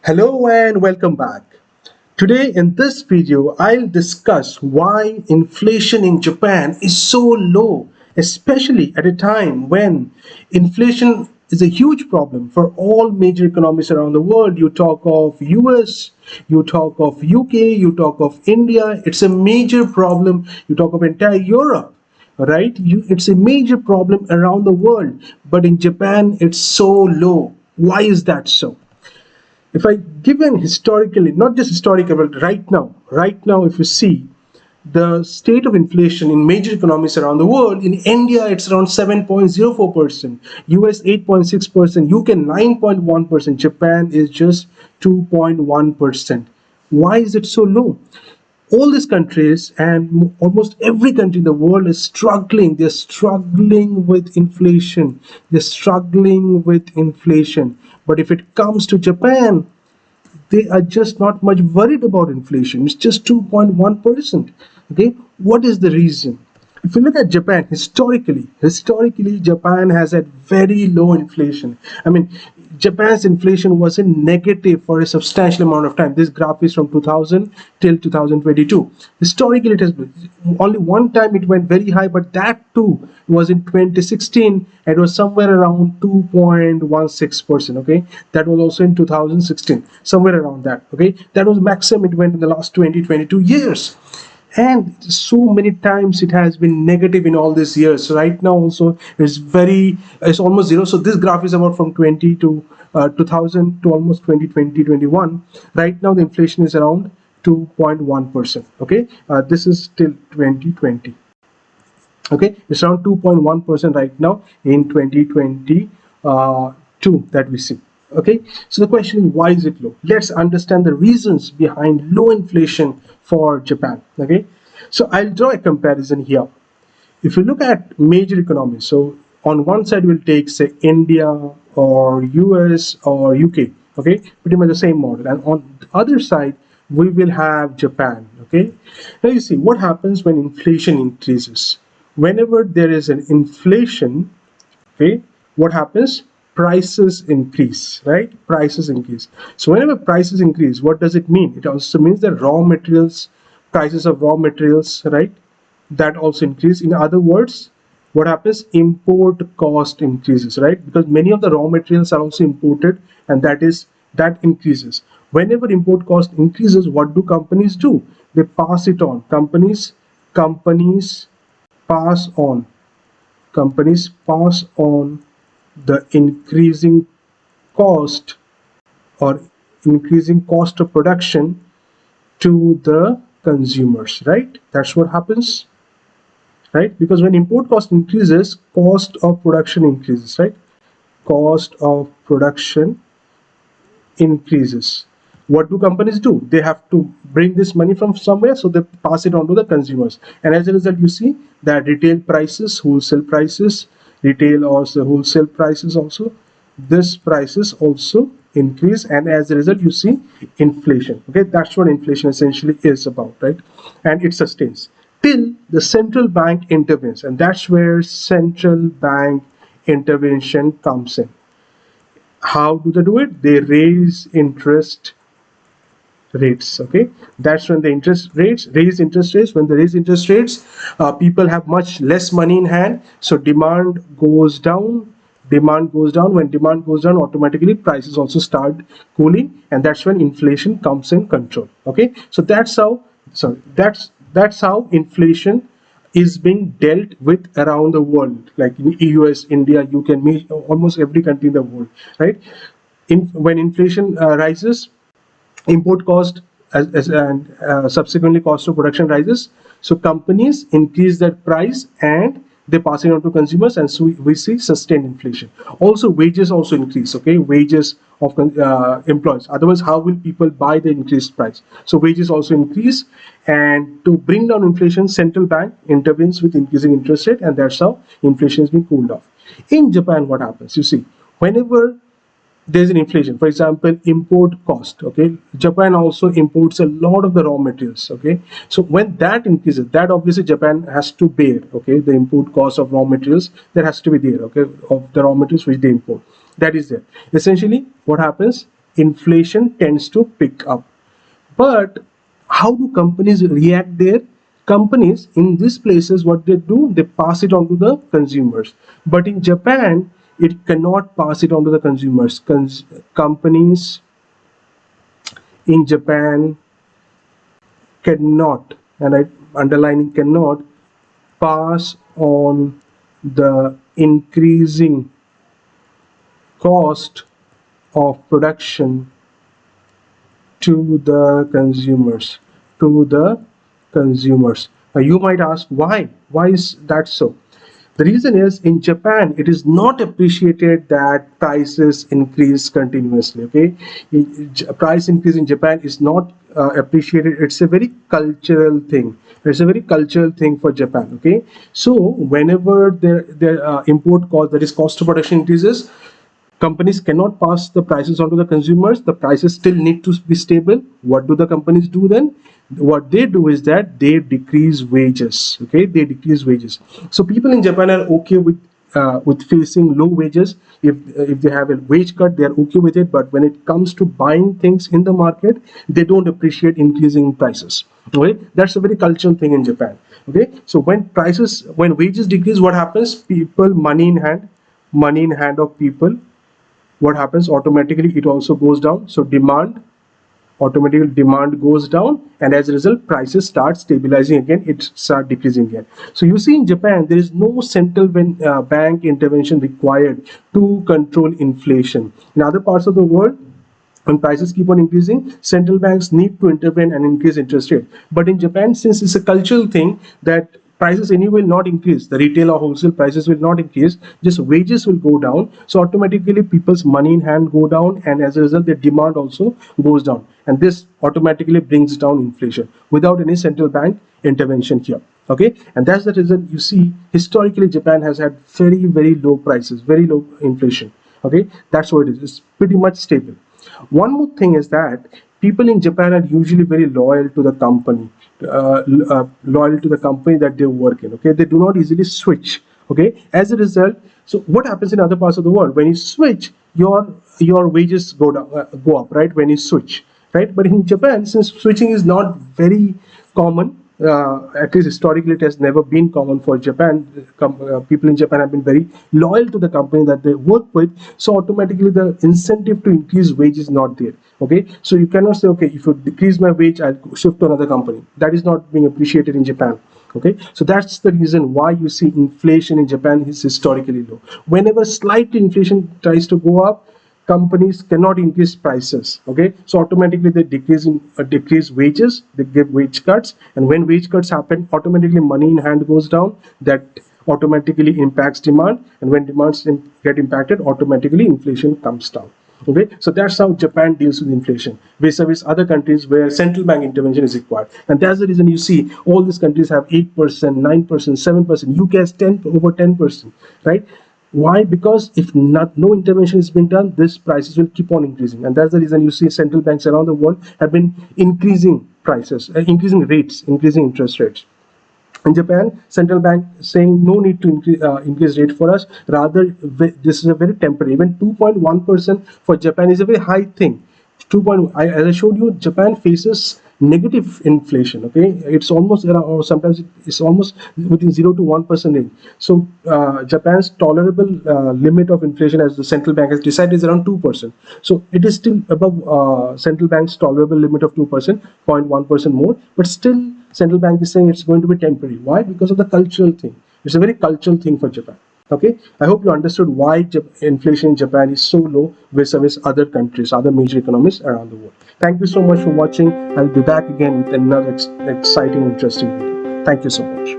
Hello and welcome back. Today in this video, I'll discuss why inflation in Japan is so low, especially at a time when inflation is a huge problem for all major economies around the world. You talk of US, you talk of UK, you talk of India. It's a major problem. You talk of entire Europe, right? It's a major problem around the world, but in Japan, it's so low. Why is that so? If I give an historically, not just historical, but right now, if you see the state of inflation in major economies around the world, in India it's around 7.04%, US 8.6%, UK 9.1%, Japan is just 2.1%. Why is it so low? All these countries and almost every country in the world is struggling. They're struggling with inflation. They're struggling with inflation. But if it comes to Japan, they are just not much worried about inflation. It's just 2.1%. Okay, what is the reason? If you look at Japan historically, Japan has had very low inflation. I mean, Japan's inflation was in negative for a substantial amount of time. This graph is from 2000 till 2022. Historically, it has been only one time it went very high, but that too was in 2016. It was somewhere around 2.16%. Okay, that was also in 2016, somewhere around that. Okay, that was maximum it went in the last 22 years, and so many times it has been negative in all these years. So right now also it's almost zero. So this graph is about from 20 to 2000 to almost 2020 21. Right now the inflation is around 2.1%. Okay, this is till 2020. Okay, it's around 2.1% right now in 2022 that we see. Okay, so the question is, why is it low? Let's understand the reasons behind low inflation for Japan. Okay, so I'll draw a comparison here. If you look at major economies, so on one side we'll take, say, India or US or UK. Okay, pretty much the same model, and on the other side we will have Japan. Okay, now you see what happens when inflation increases. Whenever there is an inflation, okay, what happens? Prices increase, right? Prices increase. So whenever prices increase, what does it mean? It also means that raw materials, prices of raw materials, right, that also increase. In other words, what happens? Import cost increases, right? Because many of the raw materials are also imported, and that increases. Whenever import cost increases, what do companies do? They pass it on. Companies pass on companies pass on the increasing cost or increasing cost of production to the consumers, right? That's what happens, right? Because when import cost increases, cost of production increases, right? Cost of production increases. What do companies do? They have to bring this money from somewhere, so they pass it on to the consumers. And as a result, you see that retail prices, wholesale prices, retail or wholesale prices also, this prices also increase, and as a result, you see inflation. Okay, that's what inflation essentially is about, right? And it sustains till the central bank intervenes, and that's where central bank intervention comes in. How do they do it? They raise interest rates. Okay, that's when the interest rates raise interest rates. When they raise interest rates, people have much less money in hand, so demand goes down. When demand goes down, automatically prices also start cooling, and that's when inflation comes in control. Okay, so that's how inflation is being dealt with around the world, like in US, India, UK, almost every country in the world, right? When inflation rises, import cost and subsequently cost of production rises, so companies increase their price and they pass it on to consumers, and so we see sustained inflation. Also wages also increase. Okay, wages of employees, otherwise how will people buy the increased price? So wages also increase, and to bring down inflation, central bank intervenes with increasing interest rate, and that's how inflation is being cooled off. In Japan, what happens? You see, whenever there's an inflation, for example, import cost. Okay, Japan also imports a lot of the raw materials. Okay, so when that increases, that obviously Japan has to bear. Okay, the import cost of raw materials, that has to be there. Okay, of the raw materials which they import, that is there. Essentially what happens? inflation tends to pick up. But how do companies react there? Companies in these places, what they do, they pass it on to the consumers. But in Japan, it cannot pass it on to the consumers. Companies in Japan cannot, and I underlining cannot, pass on the increasing cost of production to the consumers. To the consumers. Now you might ask why? Why is that so? The reason is in Japan, it is not appreciated that prices increase continuously. Okay, price increase in Japan is not appreciated. It's a very cultural thing. It's a very cultural thing for Japan. Okay, so whenever their import cost, that is cost of production, increases, companies cannot pass the prices on to the consumers. The prices still need to be stable. What do the companies do then? What they do is that they decrease wages. Okay, they decrease wages. So people in Japan are okay with facing low wages. If they have a wage cut, they are okay with it. But when it comes to buying things in the market, they don't appreciate increasing prices. Okay, that's a very cultural thing in Japan. Okay, so when wages decrease, what happens? People, money in hand of people, what happens? Automatically it also goes down. So automatically demand goes down, and as a result prices start stabilizing again, it start decreasing again. So you see, in Japan there is no central bank intervention required to control inflation. In other parts of the world, when prices keep on increasing, central banks need to intervene and increase interest rate. But in Japan, since it's a cultural thing that prices anyway will not increase, the retail or wholesale prices will not increase, just wages will go down. So automatically people's money in hand go down, and as a result their demand also goes down. And this automatically brings down inflation without any central bank intervention here. Okay, and that's the reason you see historically Japan has had very, very low prices, very low inflation. Okay, that's what it is. It's pretty much stable. One more thing is that people in Japan are usually very loyal to the company, loyal to the company that they work in. Okay, they do not easily switch. Okay, as a result, so what happens in other parts of the world? When you switch, your wages go down, go up, right? When you switch, right? But in Japan, since switching is not very common, at least historically it has never been common for Japan. People in Japan have been very loyal to the company that they work with, so automatically the incentive to increase wage is not there. Okay, so you cannot say, okay, if you decrease my wage, I'll shift to another company. That is not being appreciated in Japan. Okay, so that's the reason why you see inflation in Japan is historically low. Whenever slight inflation tries to go up, companies cannot increase prices. Okay, so automatically they decrease wages, they give wage cuts, and when wage cuts happen, automatically money in hand goes down. That automatically impacts demand, and when demands get impacted, automatically inflation comes down. Okay, so that's how Japan deals with inflation vis-a-vis other countries where central bank intervention is required. And that's the reason you see all these countries have 8%, 9%, 7%. UK has over 10%, right? Why? Because if no intervention is being done, these prices will keep on increasing. And that's the reason you see central banks around the world have been increasing prices, increasing rates, increasing interest rates. In Japan, central bank saying no need to increase rate for us. Rather, this is a very temporary. Even 2.1% for Japan is a very high thing. 2. As I showed you, Japan faces negative inflation. Okay, it's almost around, or sometimes it's almost within 0 to 1% range. So Japan's tolerable limit of inflation, as the central bank has decided, is around 2%. So it is still above central bank's tolerable limit of 2%, 0.1% more, but still central bank is saying it's going to be temporary. Why? Because of the cultural thing. It's a very cultural thing for Japan. Okay, I hope you understood why inflation in Japan is so low vis-a-vis other countries, other major economies around the world. Thank you so much for watching. I'll be back again with another exciting, interesting video. Thank you so much.